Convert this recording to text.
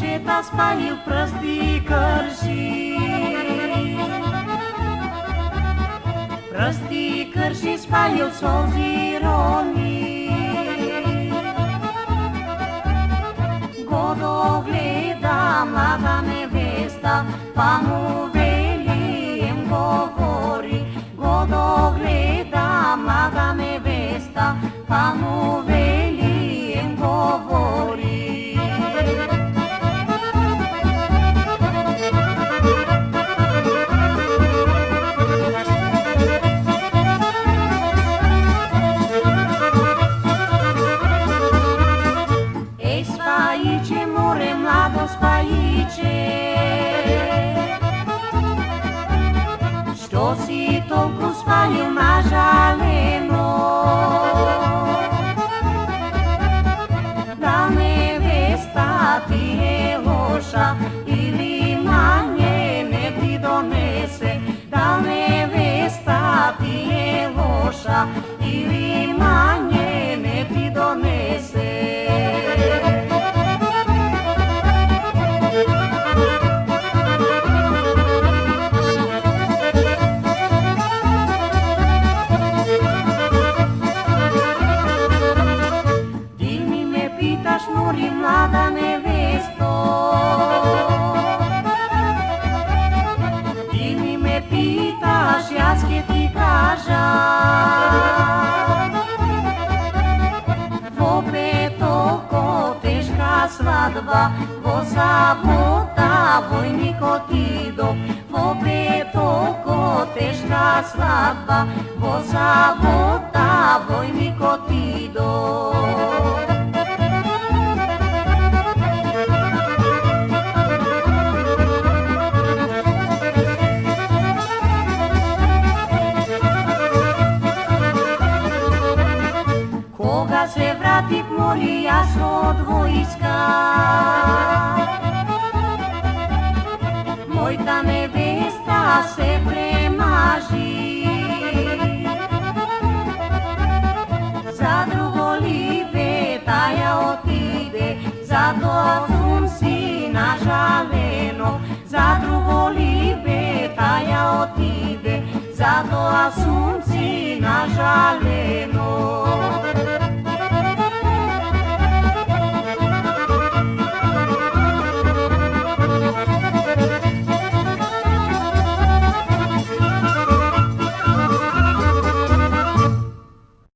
Дечета спалил пръсти кърши. Пръсти кърши спалил сълзи рони. Го догледа млада невеста, па му вели им говори. Го догледа млада невеста, па му вели им говори. Спаиче, море, младо спаиче, що си толкова спалил нажалено? Да невеста ти е лоша или на не ти донесе? Да невеста ти е лоша или на не ти донесе? Мори, млада невесто, ти ми ме питаш, аз ке ти кажа. Во петоко тежка свадба, во сабота войник отидов. Во петоко тежка свадба, во сабота войник отидов. Кога се вратив, моли, јас од војска,